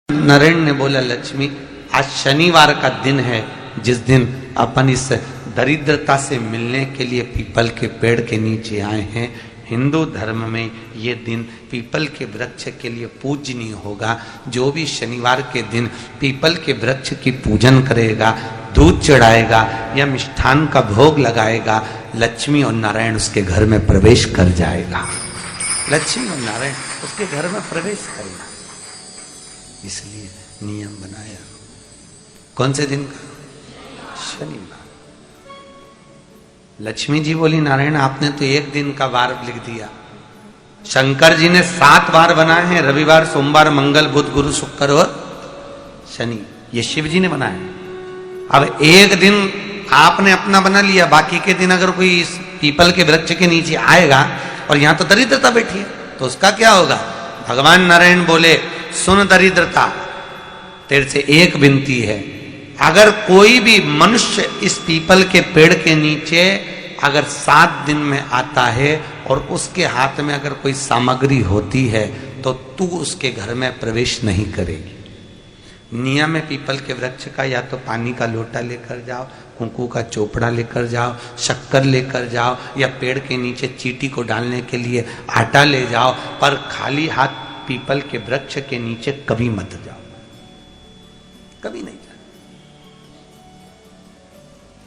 नरेन ने बोला, लक्ष्मी आज शनिवार का दिन है जिस दिन अपन इस दरिद्रता से मिलने के लिए पीपल के पेड़ के नीचे आए हैं। हिंदू धर्म में ये दिन पीपल के वृक्ष के लिए पूजनीय होगा। जो भी शनिवार के दिन पीपल के वृक्ष की पूजन करेगा, दूध चढ़ाएगा या मिष्ठान का भोग लगाएगा, लक्ष्मी और नारायण उसके घर में प्रवेश कर जाएगा। लक्ष्मी और नारायण उसके घर में प्रवेश करेगा। इसलिए नियम बनाया। कौन से दिन का? शनिवार। लक्ष्मी जी बोली, नारायण आपने तो एक दिन का वार लिख दिया। शंकर जी ने 7 वार बनाए हैं, रविवार, सोमवार, मंगल, बुध, गुरु, शुक्र और शनि। ये शिव जी ने बनाया। अब एक दिन आपने अपना बना लिया, बाकी के दिन अगर कोई इस पीपल के वृक्ष के नीचे आएगा और यहां तो दरिद्रता बैठी है तो उसका क्या होगा? भगवान नारायण बोले, सुन दरिद्रता, तेरे से एक विनती है, अगर कोई भी मनुष्य इस पीपल के पेड़ के नीचे अगर 7 दिन में आता है और उसके हाथ में अगर कोई सामग्री होती है तो तू उसके घर में प्रवेश नहीं करेगी। नियम है पीपल के वृक्ष का, या तो पानी का लोटा लेकर जाओ, कुंकू का चोपड़ा लेकर जाओ, शक्कर लेकर जाओ, या पेड़ के नीचे चींटी को डालने के लिए आटा ले जाओ, पर खाली हाथ पीपल के वृक्ष के नीचे कभी मत जाओ, कभी नहीं जाओ।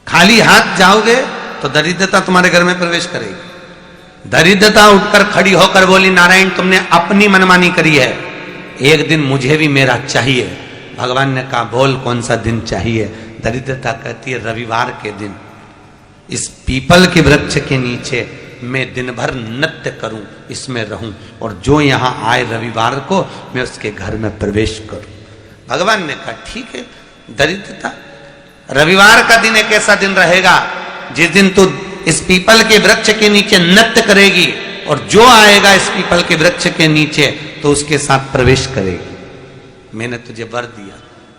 खाली हाथ जाओगे तो दरिद्रता तुम्हारे घर में प्रवेश करेगी। दरिद्रता उठकर खड़ी होकर बोली, नारायण तुमने अपनी मनमानी करी है, एक दिन मुझे भी मेरा चाहिए। भगवान ने कहा, बोल कौन सा दिन चाहिए? दरिद्रता कहती है, रविवार के दिन इस पीपल के वृक्ष के नीचे मैं दिन भर नृत्य करूं, इसमें रहूं, और जो यहां आए रविवार को मैं उसके घर में प्रवेश करूं। भगवान ने कहा, ठीक है। दरिद्रता, रविवार का दिन एक ऐसा दिन रहेगा जिस दिन तू इस पीपल के वृक्ष के नीचे नृत्य करेगी और जो आएगा इस पीपल के वृक्ष के नीचे तो उसके साथ प्रवेश करेगी। मैंने तुझे वर दिया।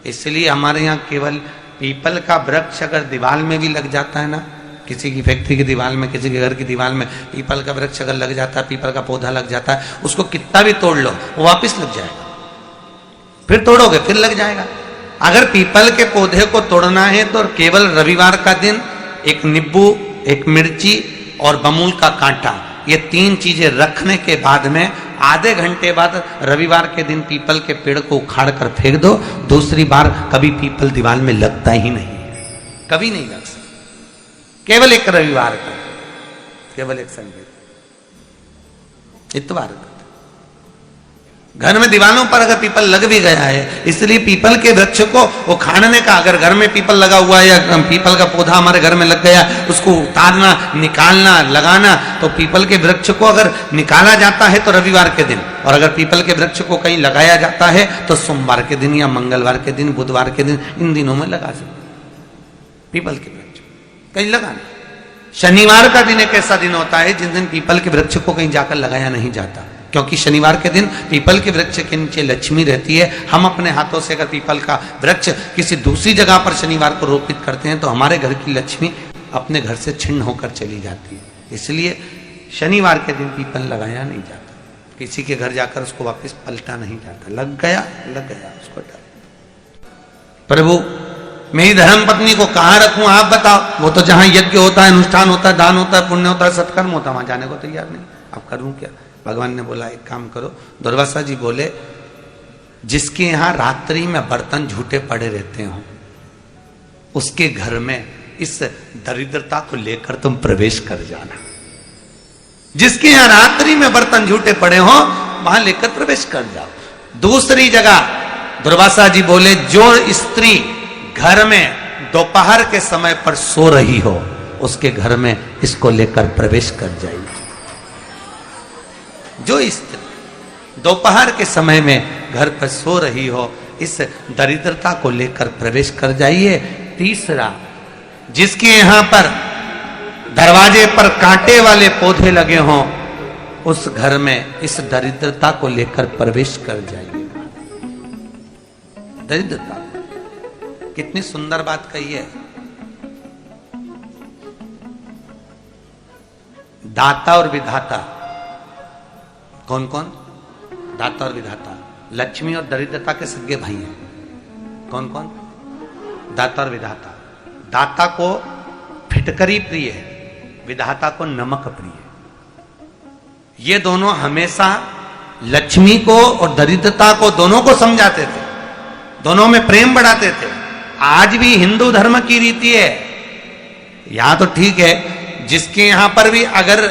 इसलिए हमारे यहाँ केवल पीपल का वृक्ष अगर दीवार में भी लग जाता है ना, किसी की फैक्ट्री की दीवार में, किसी के घर की दीवार में पीपल का वृक्ष अगर लग जाता है, पीपल का पौधा लग जाता है, उसको कितना भी तोड़ लो वो वापस लग जाएगा। फिर तोड़ोगे फिर लग जाएगा। अगर पीपल के पौधे को तोड़ना है तो केवल रविवार का दिन एक नींबू, एक मिर्ची और बमूल का कांटा, ये 3 चीजें रखने के बाद में आधे घंटे बाद रविवार के दिन पीपल के पेड़ को उखाड़ कर फेंक दो। दूसरी बार कभी पीपल दीवार में लगता ही नहीं है, कभी नहीं लग सकता। केवल एक रविवार का, केवल एक संडे, इतवार का। घर में दीवारों पर अगर पीपल लग भी गया है, इसलिए पीपल के वृक्ष को उखाड़ने का, अगर घर में पीपल लगा हुआ है या पीपल का पौधा हमारे घर में लग गया, उसको उतारना, निकालना, लगाना, तो पीपल के वृक्ष को अगर निकाला जाता है तो रविवार के दिन, और अगर पीपल के वृक्ष को कहीं लगाया जाता है तो सोमवार के दिन या मंगलवार के दिन, बुधवार के दिन, इन दिनों में लगा सकते पीपल के वृक्ष कहीं लगाना। शनिवार का दिन एक ऐसा दिन होता है जिस दिन पीपल के वृक्ष को कहीं जाकर लगाया नहीं जाता, क्योंकि शनिवार के दिन पीपल के वृक्ष के नीचे लक्ष्मी रहती है। हम अपने हाथों से अगर पीपल का वृक्ष किसी दूसरी जगह पर शनिवार को रोपित करते हैं तो हमारे घर की लक्ष्मी अपने घर से छिन्न होकर चली जाती है। इसलिए शनिवार के दिन पीपल लगाया नहीं जाता, किसी के घर जाकर उसको वापस पलटा नहीं जाता। लग गया उसको डाल। प्रभु मेरी धर्म पत्नी को कहाँ रखूं आप बताओ? वो तो जहां यज्ञ होता है, अनुष्ठान होता है, दान होता है, पुण्य होता है, सत्कर्म होता है, वहां जाने को तैयार नहीं। अब करूं क्या? भगवान ने बोला, एक काम करो। दुर्वासा जी बोले, जिसके यहां रात्रि में बर्तन झूठे पड़े रहते हो उसके घर में इस दरिद्रता को लेकर तुम प्रवेश कर जाना। जिसके यहां रात्रि में बर्तन झूठे पड़े हो वहां लेकर प्रवेश कर जाओ। दूसरी जगह दुर्वासा जी बोले, जो स्त्री घर में दोपहर के समय पर सो रही हो उसके घर में इसको लेकर प्रवेश कर जाइए। जो स्त्री दोपहर के समय में घर पर सो रही हो इस दरिद्रता को लेकर प्रवेश कर जाइए। तीसरा, जिसके यहां पर दरवाजे पर कांटे वाले पौधे लगे हों उस घर में इस दरिद्रता को लेकर प्रवेश कर जाइए। दरिद्रता, कितनी सुंदर बात कही है। दाता और विधाता, कौन कौन? दाता और विधाता। लक्ष्मी और दरिद्रता के सगे भाई हैं। कौन कौन? दाता और विधाता। दाता को फिटकरी प्रिय है, विधाता को नमक प्रिय है। ये दोनों हमेशा लक्ष्मी को और दरिद्रता को दोनों को समझाते थे, दोनों में प्रेम बढ़ाते थे। आज भी हिंदू धर्म की रीति है, यहां तो ठीक है, जिसके यहां पर भी अगर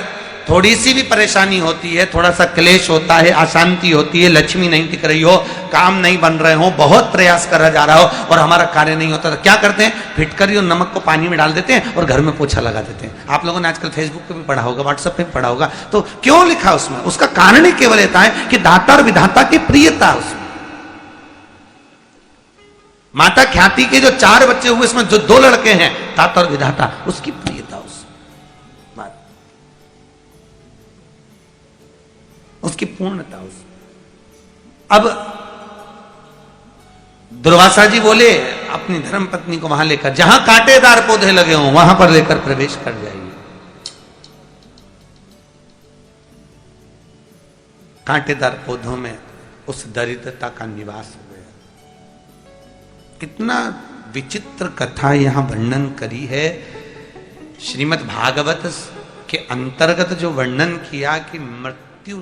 थोड़ी सी भी परेशानी होती है, थोड़ा सा क्लेश होता है, अशांति होती है, लक्ष्मी नहीं टिक रही हो, काम नहीं बन रहे हो, बहुत प्रयास करा जा रहा हो और हमारा कार्य नहीं होता, तो क्या करते हैं? फिटकरी और नमक को पानी में डाल देते हैं और घर में पोछा लगा देते हैं। आप लोगों ने आजकल फेसबुक पे भी पढ़ा होगा, व्हाट्सएप पे भी पढ़ा होगा। तो क्यों लिखा उसमें? उसका कारण ही केवल इतना है कि दाता और विधाता की प्रियता उसमें। माता ख्याति के जो 4 बच्चे हुए, इसमें जो 2 लड़के हैं, दाता और विधाता, उसकी प्रियता उसकी पूर्णता उस। अब दुर्वासा जी बोले अपनी धर्म पत्नी को वहां लेकर, जहां कांटेदार पौधे लगे हों वहां पर लेकर प्रवेश कर जाइए। कांटेदार पौधों में उस दरिद्रता का निवास हो गया। कितना विचित्र कथा यहां वर्णन करी है। श्रीमद् भागवत के अंतर्गत जो वर्णन किया कि मृत्यु